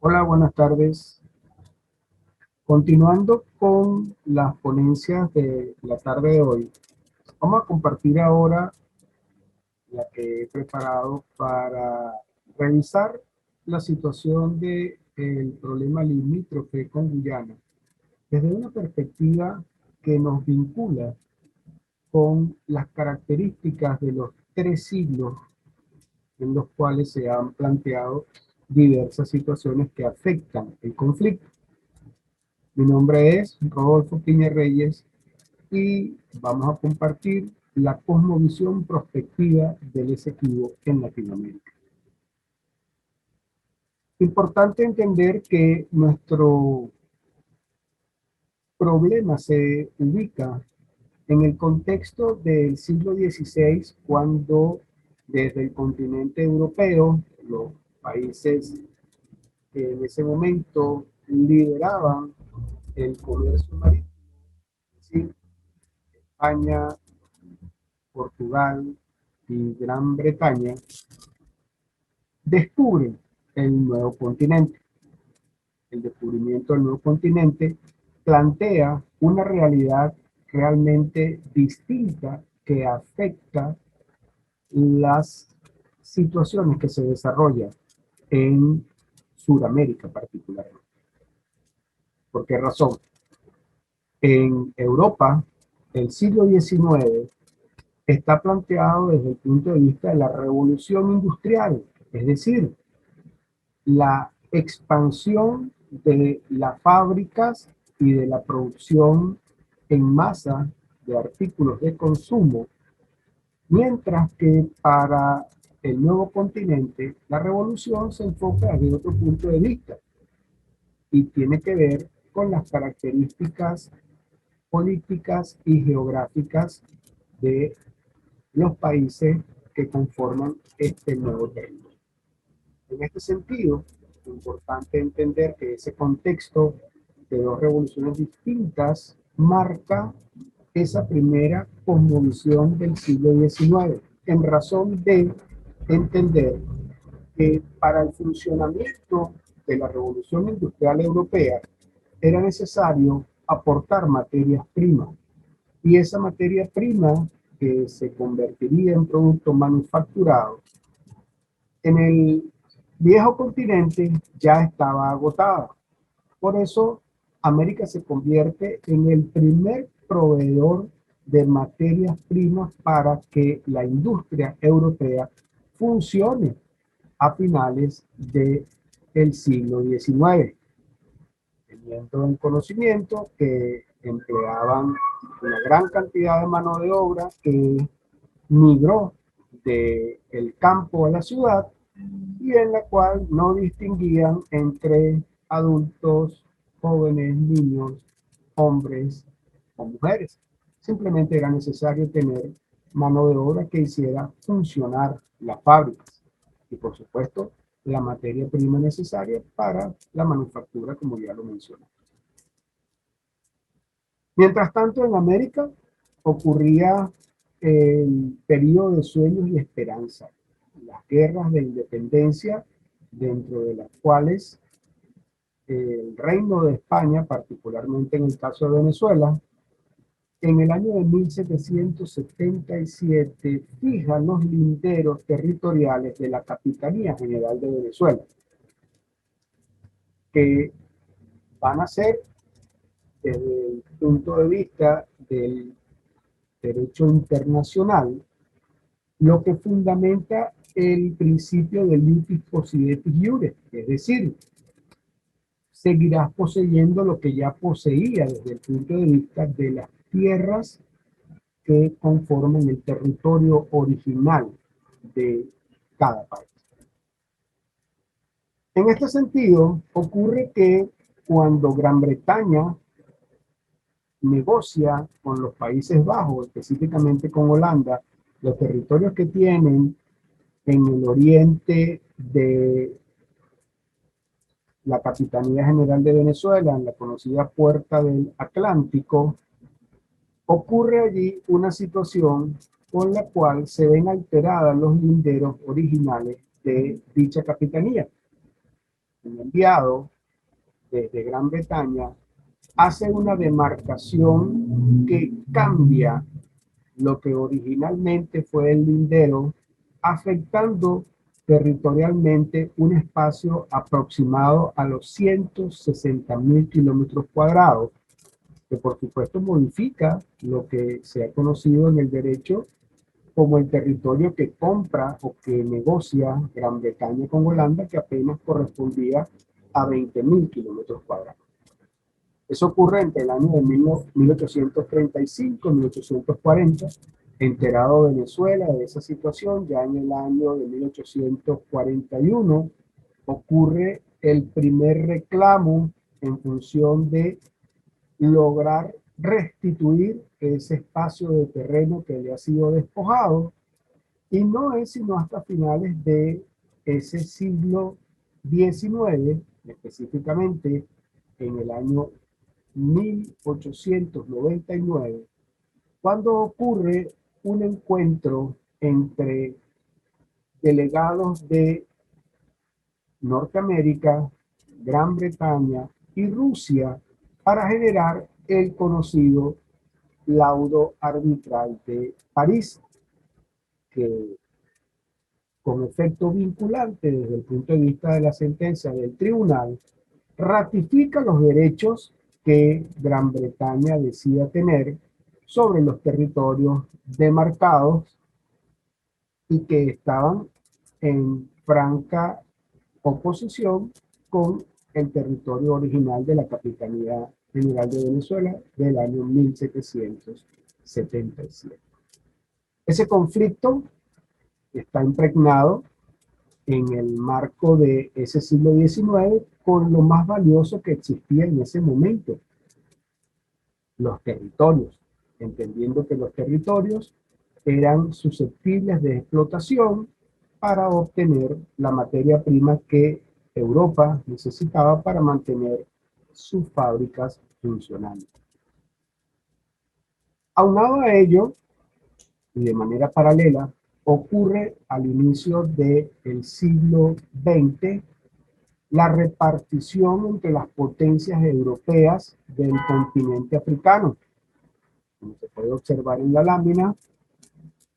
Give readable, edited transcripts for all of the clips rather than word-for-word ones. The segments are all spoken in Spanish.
Hola, buenas tardes. Continuando con las ponencias de la tarde de hoy, vamos a compartir ahora la que he preparado para revisar la situación del problema limítrofe con Guyana desde una perspectiva que nos vincula con las características de los tres siglos en los cuales se han planteado diversas situaciones que afectan el conflicto. Mi nombre es Rodolfo Piña Reyes y vamos a compartir la cosmovisión prospectiva del Esequibo en Latinoamérica. Importante entender que nuestro problema se ubica en el contexto del siglo XVI, cuando desde el continente europeo, los países que en ese momento lideraban el comercio marítimo, es decir, España, Portugal y Gran Bretaña, descubren el nuevo continente. El descubrimiento del nuevo continente plantea una realidad realmente distinta que afecta las situaciones que se desarrollan en Sudamérica particularmente. ¿Por qué razón? En Europa, el siglo XIX está planteado desde el punto de vista de la revolución industrial, es decir, la expansión de las fábricas y de la producción en masa de artículos de consumo, mientras que para el nuevo continente la revolución se enfoca desde otro punto de vista y tiene que ver con las características políticas y geográficas de los países que conforman este nuevo territorio. En este sentido, es importante entender que ese contexto de dos revoluciones distintas marca esa primera cosmovisión del siglo XIX, en razón de entender que para el funcionamiento de la revolución industrial europea era necesario aportar materias primas, y esa materia prima que se convertiría en producto manufacturado en el viejo continente ya estaba agotada. Por eso América se convierte en el primer proveedor de materias primas para que la industria europea funcione a finales del siglo XIX, teniendo en conocimiento que empleaban una gran cantidad de mano de obra que migró del campo a la ciudad, y en la cual no distinguían entre adultos, jóvenes, niños, hombres o mujeres. Simplemente era necesario tener mano de obra que hiciera funcionar las fábricas y, por supuesto, la materia prima necesaria para la manufactura, como ya lo mencioné. Mientras tanto, en América ocurría el periodo de sueños y esperanza, las guerras de independencia, dentro de las cuales el Reino de España, particularmente en el caso de Venezuela, en el año de 1777 fija los linderos territoriales de la Capitanía General de Venezuela, que van a ser, desde el punto de vista del derecho internacional, lo que fundamenta el principio de litis possidetis iure, es decir, seguirás poseyendo lo que ya poseía desde el punto de vista de las tierras que conforman el territorio original de cada país. En este sentido, ocurre que cuando Gran Bretaña negocia con los Países Bajos, específicamente con Holanda, los territorios que tienen en el oriente de la Capitanía General de Venezuela, en la conocida Puerta del Atlántico, ocurre allí una situación con la cual se ven alteradas los linderos originales de dicha capitanía. un enviado desde Gran Bretaña, hace una demarcación que cambia lo que originalmente fue el lindero, afectando territorialmente un espacio aproximado a los 160.000 kilómetros cuadrados, que por supuesto modifica lo que se ha conocido en el derecho como el territorio que compra o que negocia Gran Bretaña con Holanda, que apenas correspondía a 20.000 kilómetros cuadrados. Eso ocurre entre el año de 1835 y 1840. Enterado Venezuela de esa situación, ya en el año de 1841 ocurre el primer reclamo en función de lograr restituir ese espacio de terreno que le ha sido despojado, y no es sino hasta finales de ese siglo XIX, específicamente en el año 1899, cuando ocurre un encuentro entre delegados de Norteamérica, Gran Bretaña y Rusia para generar el conocido laudo arbitral de París, que con efecto vinculante desde el punto de vista de la sentencia del tribunal, ratifica los derechos que Gran Bretaña decía tener sobre los territorios demarcados y que estaban en franca oposición con el territorio original de la Capitanía General de Venezuela del año 1777. Ese conflicto está impregnado en el marco de ese siglo XIX con lo más valioso que existía en ese momento, los territorios, entendiendo que los territorios eran susceptibles de explotación para obtener la materia prima que Europa necesitaba para mantener sus fábricas funcionando. Aunado a ello, y de manera paralela, ocurre al inicio del siglo XX la repartición entre las potencias europeas del continente africano. Como se puede observar en la lámina,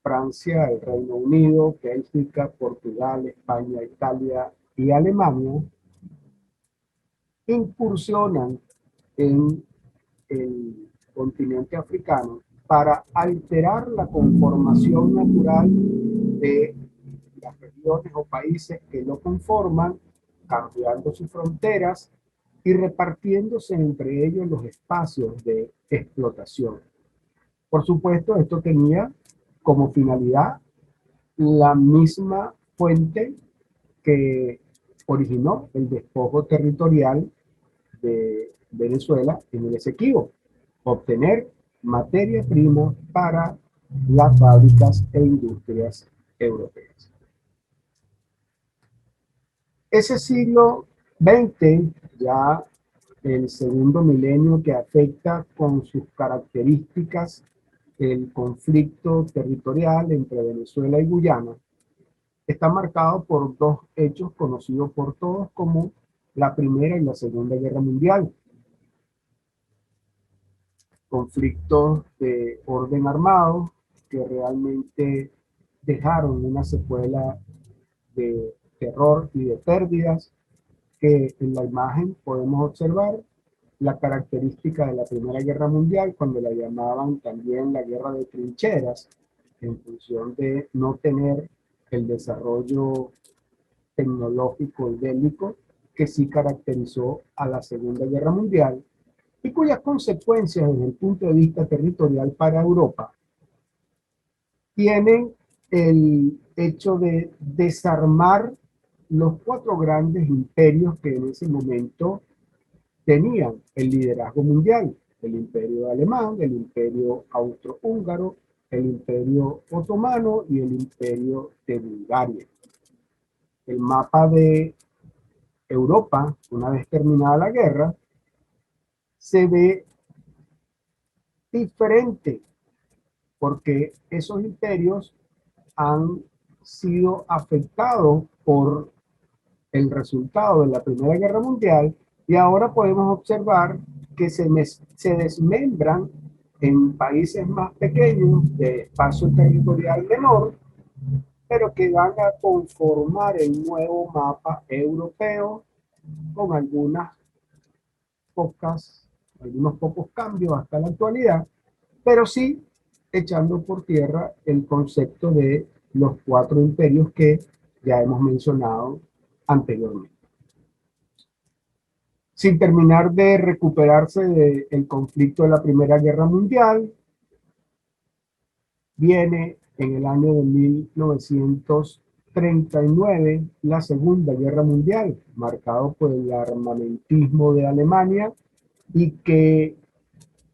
Francia, el Reino Unido, Bélgica, Portugal, España, Italia y Alemania incursionan en el continente africano para alterar la conformación natural de las regiones o países que lo conforman, cambiando sus fronteras y repartiéndose entre ellos los espacios de explotación. Por supuesto, esto tenía como finalidad la misma fuente que originó el despojo territorial de Venezuela en el Esequibo: obtener materia prima para las fábricas e industrias europeas. Ese siglo XX, ya el segundo milenio que afecta con sus características el conflicto territorial entre Venezuela y Guyana, está marcado por dos hechos conocidos por todos como la Primera y la Segunda Guerra Mundial. Conflictos de orden armado que realmente dejaron una secuela de terror y de pérdidas, que en la imagen podemos observar la característica de la Primera Guerra Mundial, cuando la llamaban también la guerra de trincheras, en función de no tener el desarrollo tecnológico y bélico que sí caracterizó a la Segunda Guerra Mundial, y cuyas consecuencias desde el punto de vista territorial para Europa tienen el hecho de desarmar los cuatro grandes imperios que en ese momento tenían el liderazgo mundial: el imperio alemán, el imperio austrohúngaro, el imperio otomano y el imperio de Bulgaria. El mapa de Europa, una vez terminada la guerra, se ve diferente porque esos imperios han sido afectados por el resultado de la Primera Guerra Mundial y ahora podemos observar que se desmembran en países más pequeños, de espacio territorial menor, pero que van a conformar el nuevo mapa europeo con algunos pocos cambios hasta la actualidad, pero sí echando por tierra el concepto de los cuatro imperios que ya hemos mencionado anteriormente. Sin terminar de recuperarse del conflicto de la Primera Guerra Mundial, viene en el año de 1939 la Segunda Guerra Mundial, marcado por el armamentismo de Alemania y que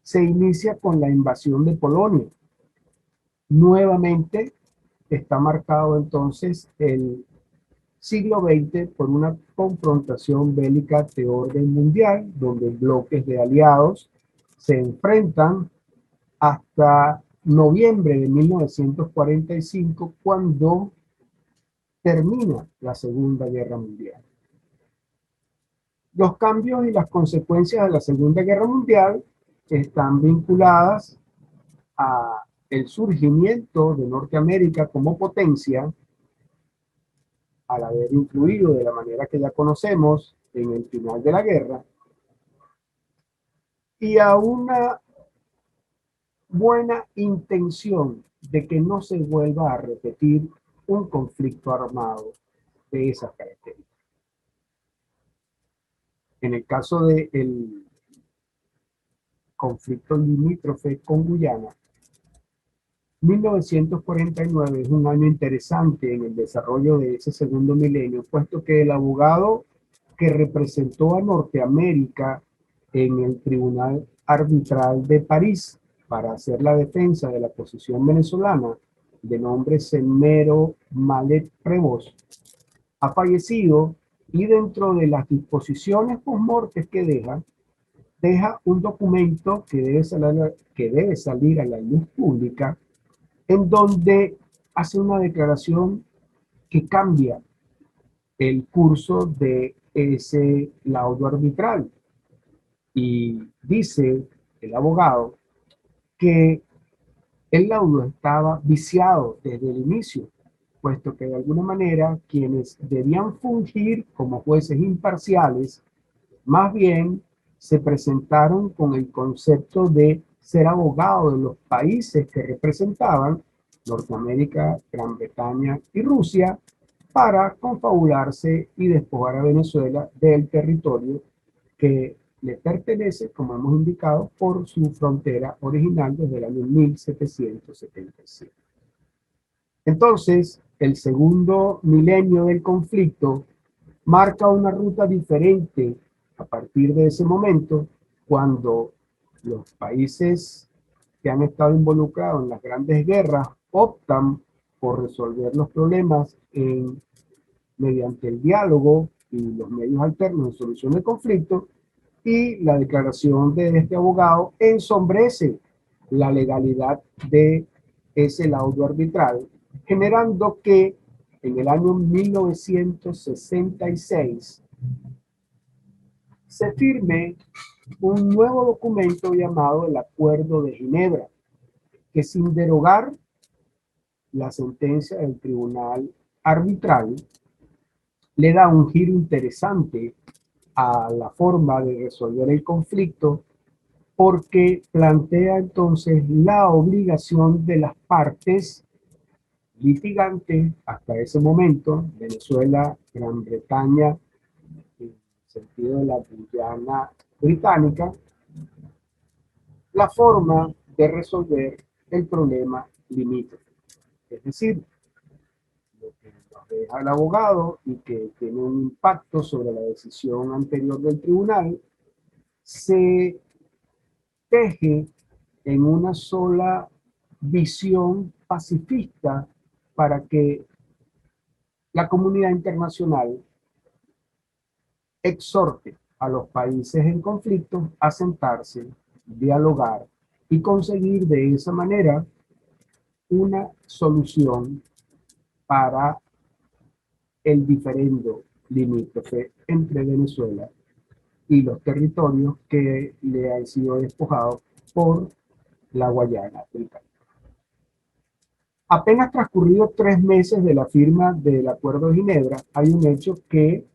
se inicia con la invasión de Polonia. Nuevamente está marcado entonces el siglo XX por una confrontación bélica de orden mundial, donde bloques de aliados se enfrentan hasta noviembre de 1945, cuando termina la Segunda Guerra Mundial. Los cambios y las consecuencias de la Segunda Guerra Mundial están vinculadas a el surgimiento de Norteamérica como potencia, al haber influido de la manera que ya conocemos en el final de la guerra, y a una buena intención de que no se vuelva a repetir un conflicto armado de esas características. En el caso del conflicto limítrofe con Guyana, 1949 es un año interesante en el desarrollo de ese segundo milenio, puesto que el abogado que representó a Norteamérica en el Tribunal Arbitral de París para hacer la defensa de la posición venezolana, de nombre Semero Malet Prevost, ha fallecido, y dentro de las disposiciones post-mortem que deja un documento que debe salir a la luz pública, en donde hace una declaración que cambia el curso de ese laudo arbitral. Y dice el abogado que el laudo estaba viciado desde el inicio, puesto que de alguna manera quienes debían fungir como jueces imparciales, más bien se presentaron con el concepto de ser abogados de los países que representaban Norteamérica, Gran Bretaña y Rusia, para confabularse y despojar a Venezuela del territorio que le pertenece, como hemos indicado, por su frontera original desde el año 1777. Entonces, el segundo milenio del conflicto marca una ruta diferente a partir de ese momento, cuando los países que han estado involucrados en las grandes guerras optan por resolver los problemas mediante el diálogo y los medios alternos de solución del conflicto, y la declaración de este abogado ensombrece la legalidad de ese laudo arbitral, generando que en el año 1966 se firme un nuevo documento llamado el Acuerdo de Ginebra, que sin derogar la sentencia del tribunal arbitral, le da un giro interesante a la forma de resolver el conflicto, porque plantea entonces la obligación de las partes litigantes hasta ese momento, Venezuela, Gran Bretaña, en el sentido de la Guyana británica, la forma de resolver el problema limítrofe. Es decir, lo que nos deja el abogado y que tiene un impacto sobre la decisión anterior del tribunal, se teje en una sola visión pacifista para que la comunidad internacional exhorte a los países en conflicto a sentarse, dialogar y conseguir de esa manera una solución para el diferendo limítrofe entre Venezuela y los territorios que le han sido despojados por la Guayana africana. Apenas transcurridos 3 meses de la firma del Acuerdo de Ginebra, hay un hecho que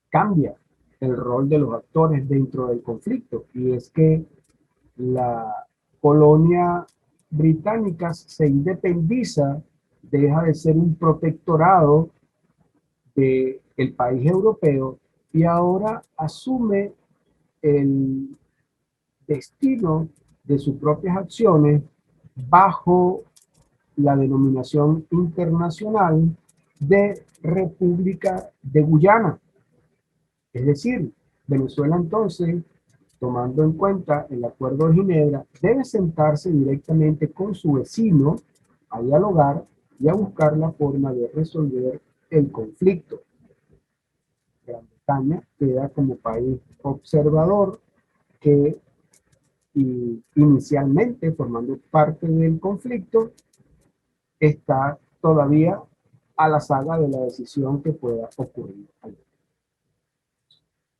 cambia el rol de los actores dentro del conflicto, y es que la colonia británica se independiza, deja de ser un protectorado del país europeo y ahora asume el destino de sus propias acciones bajo la denominación internacional de República de Guyana. Es decir, Venezuela entonces, tomando en cuenta el Acuerdo de Ginebra, debe sentarse directamente con su vecino a dialogar y a buscar la forma de resolver el conflicto. Gran Bretaña queda como país observador que inicialmente, formando parte del conflicto, está todavía a la saga de la decisión que pueda ocurrir.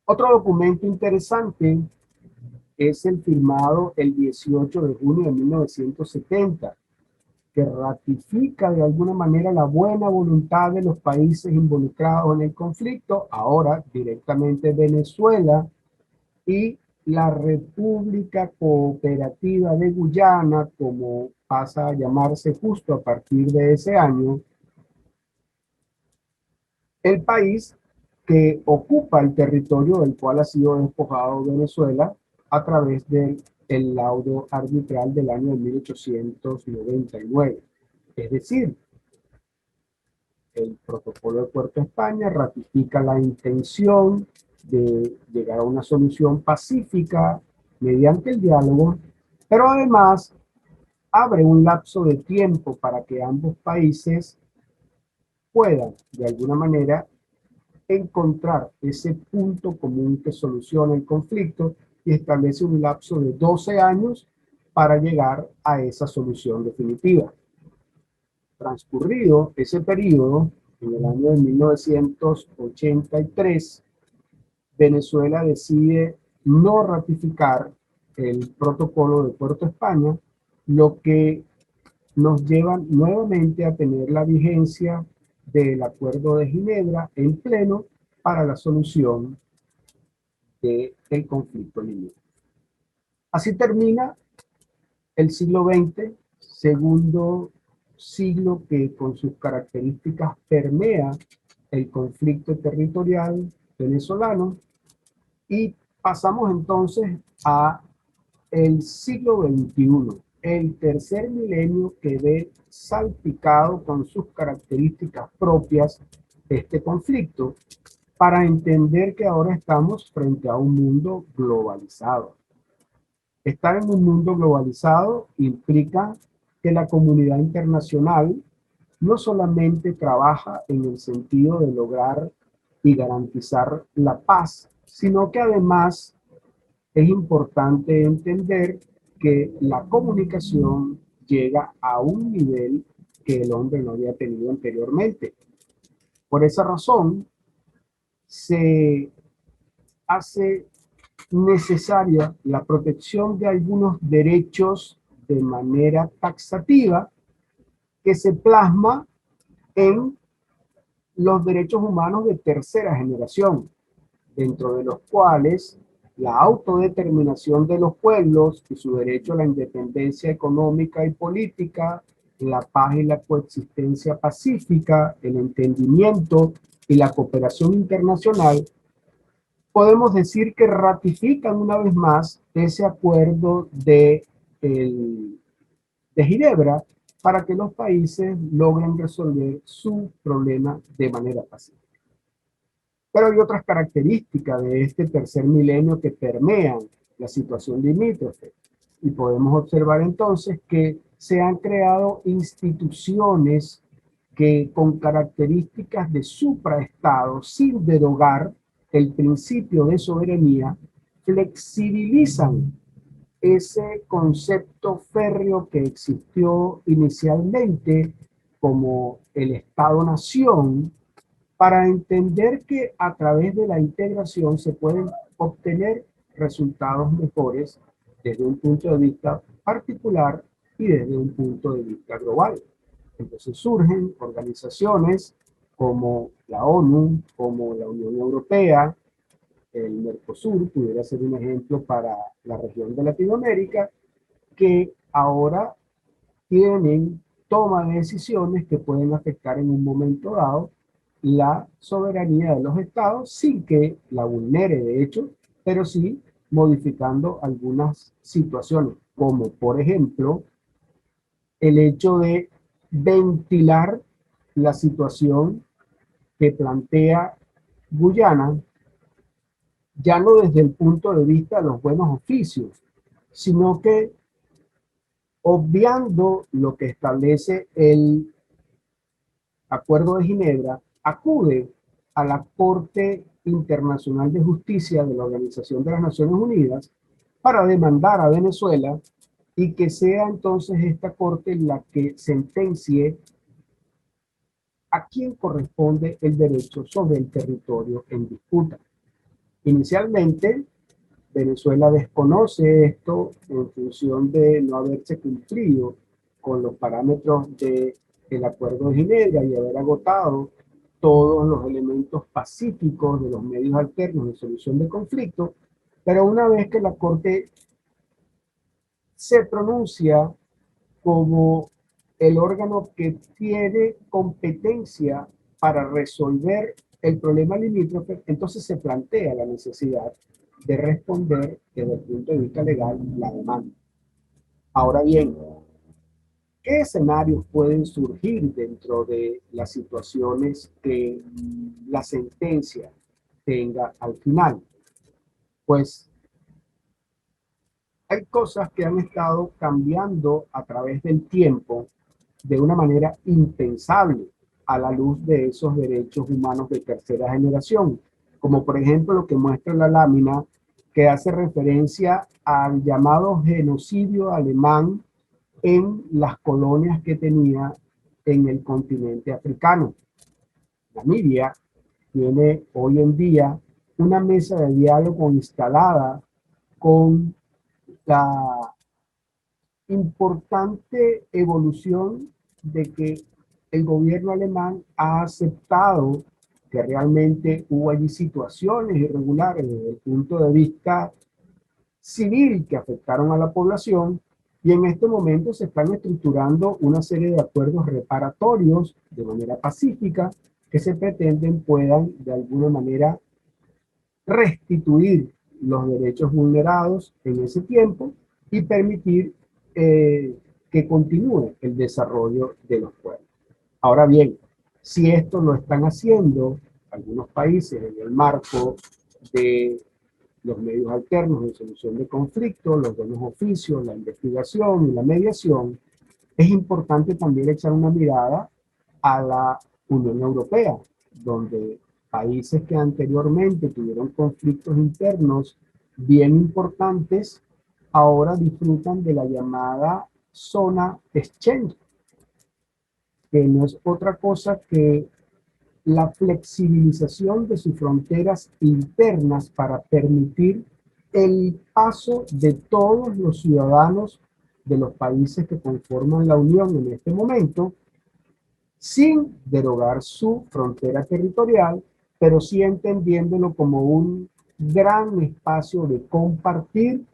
Otro documento interesante es el firmado el 18 de junio de 1970, que ratifica de alguna manera la buena voluntad de los países involucrados en el conflicto, ahora directamente Venezuela y la República Cooperativa de Guyana, como pasa a llamarse justo a partir de ese año, el país que ocupa el territorio del cual ha sido despojado Venezuela a través del laudo arbitral del año 1899. Es decir, el protocolo de Puerto España ratifica la intención de llegar a una solución pacífica mediante el diálogo, pero además abre un lapso de tiempo para que ambos países puedan, de alguna manera, encontrar ese punto común que soluciona el conflicto y establece un lapso de 12 años para llegar a esa solución definitiva. Transcurrido ese periodo, en el año de 1983, Venezuela decide no ratificar el protocolo de Puerto España, lo que nos lleva nuevamente a tener la vigencia del Acuerdo de Ginebra en pleno para la solución del conflicto libre. Así termina el siglo XX, segundo siglo que con sus características permea el conflicto territorial venezolano, y pasamos entonces a el siglo XXI, el tercer milenio que ve salpicado con sus características propias este conflicto, para entender que ahora estamos frente a un mundo globalizado. Estar en un mundo globalizado implica que la comunidad internacional no solamente trabaja en el sentido de lograr y garantizar la paz, sino que además es importante entender que la comunicación llega a un nivel que el hombre no había tenido anteriormente. Por esa razón, se hace necesaria la protección de algunos derechos de manera taxativa que se plasma en los derechos humanos de tercera generación, dentro de los cuales la autodeterminación de los pueblos y su derecho a la independencia económica y política, la paz y la coexistencia pacífica, el entendimiento y la cooperación internacional, podemos decir que ratifican una vez más ese acuerdo de Ginebra para que los países logren resolver su problema de manera pacífica. Pero hay otras características de este tercer milenio que permean la situación limítrofe, y podemos observar entonces que se han creado instituciones que con características de supraestado, sin derogar el principio de soberanía, flexibilizan ese concepto férreo que existió inicialmente como el Estado-Nación, para entender que a través de la integración se pueden obtener resultados mejores desde un punto de vista particular y desde un punto de vista global. Entonces surgen organizaciones como la ONU, como la Unión Europea, el Mercosur, pudiera ser un ejemplo para la región de Latinoamérica, que ahora tienen toma de decisiones que pueden afectar en un momento dado la soberanía de los estados sin que la vulnere de hecho, pero sí modificando algunas situaciones, como por ejemplo el hecho de ventilar la situación que plantea Guyana, ya no desde el punto de vista de los buenos oficios, sino que obviando lo que establece el Acuerdo de Ginebra, acude a la Corte Internacional de Justicia de la Organización de las Naciones Unidas para demandar a Venezuela y que sea entonces esta Corte la que sentencie a quién corresponde el derecho sobre el territorio en disputa. Inicialmente, Venezuela desconoce esto en función de no haberse cumplido con los parámetros del Acuerdo de Ginebra y haber agotado todos los elementos pacíficos de los medios alternos de solución de conflictos, pero una vez que la Corte se pronuncia como el órgano que tiene competencia para resolver el problema limítrofe, entonces se plantea la necesidad de responder desde el punto de vista legal la demanda. Ahora bien, ¿qué escenarios pueden surgir dentro de las situaciones que la sentencia tenga al final? Pues hay cosas que han estado cambiando a través del tiempo de una manera impensable a la luz de esos derechos humanos de tercera generación, como por ejemplo lo que muestra la lámina que hace referencia al llamado genocidio alemán en las colonias que tenía en el continente africano. Namibia tiene hoy en día una mesa de diálogo instalada con la importante evolución de que el gobierno alemán ha aceptado que realmente hubo allí situaciones irregulares desde el punto de vista civil que afectaron a la población y en este momento se están estructurando una serie de acuerdos reparatorios de manera pacífica que se pretenden puedan de alguna manera restituir los derechos vulnerados en ese tiempo y permitir que continúe el desarrollo de los pueblos. Ahora bien, si esto lo están haciendo algunos países en el marco de los medios alternos de solución de conflictos, los buenos oficios, la investigación y la mediación, es importante también echar una mirada a la Unión Europea, donde países que anteriormente tuvieron conflictos internos bien importantes, ahora disfrutan de la llamada zona Schengen, que no es otra cosa que la flexibilización de sus fronteras internas para permitir el paso de todos los ciudadanos de los países que conforman la Unión en este momento, sin derogar su frontera territorial, pero sí entendiéndolo como un gran espacio de compartir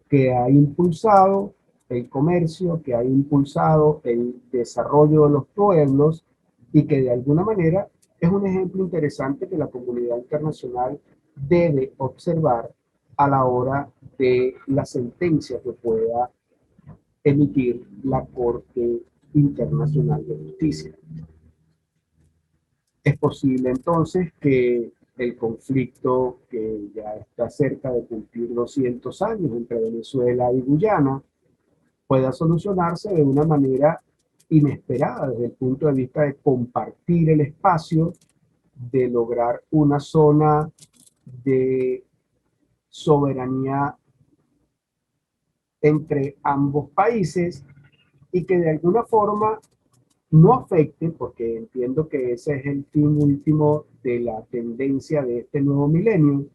que ha impulsado el comercio, que ha impulsado el desarrollo de los pueblos y que de alguna manera es un ejemplo interesante que la comunidad internacional debe observar a la hora de la sentencia que pueda emitir la Corte Internacional de Justicia. Es posible entonces que el conflicto que ya está cerca de cumplir 200 años entre Venezuela y Guyana pueda solucionarse de una manera inesperada desde el punto de vista de compartir el espacio, de lograr una zona de soberanía entre ambos países y que de alguna forma no afecte, porque entiendo que ese es el fin último de la tendencia de este nuevo milenio,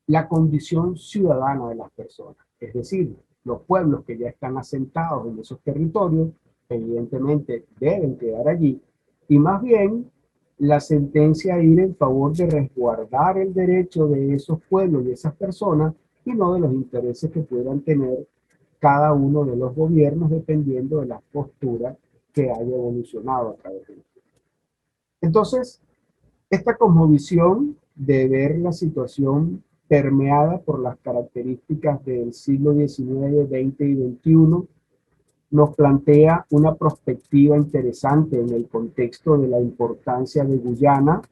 la condición ciudadana de las personas. Es decir, los pueblos que ya están asentados en esos territorios, evidentemente deben quedar allí, y más bien la sentencia ir en favor de resguardar el derecho de esos pueblos y esas personas y no de los intereses que puedan tener cada uno de los gobiernos dependiendo de las posturas que haya evolucionado a través de esto. Entonces, esta cosmovisión de ver la situación permeada por las características del siglo XIX, XX y XXI nos plantea una perspectiva interesante en el contexto de la importancia de Guyana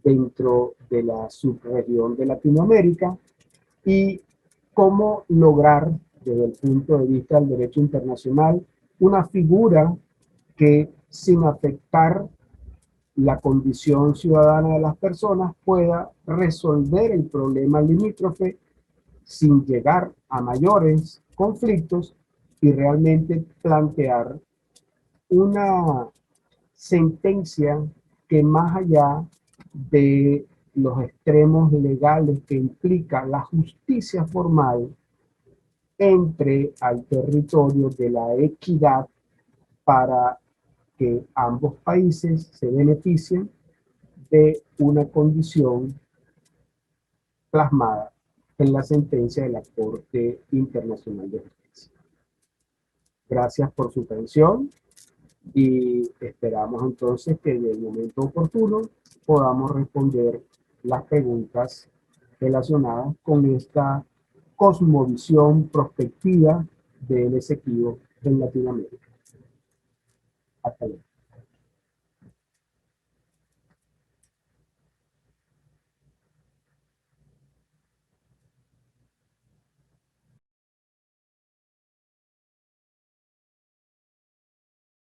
dentro de la subregión de Latinoamérica y cómo lograr, desde el punto de vista del derecho internacional, una figura que sin afectar la condición ciudadana de las personas pueda resolver el problema limítrofe sin llegar a mayores conflictos y realmente plantear una sentencia que más allá de los extremos legales que implica la justicia formal, entre al territorio de la equidad para que ambos países se beneficien de una condición plasmada en la sentencia de la Corte Internacional de Justicia. Gracias por su atención y esperamos entonces que en el momento oportuno podamos responder las preguntas relacionadas con esta cosmovisión prospectiva del Esequibo en Latinoamérica. Hasta luego.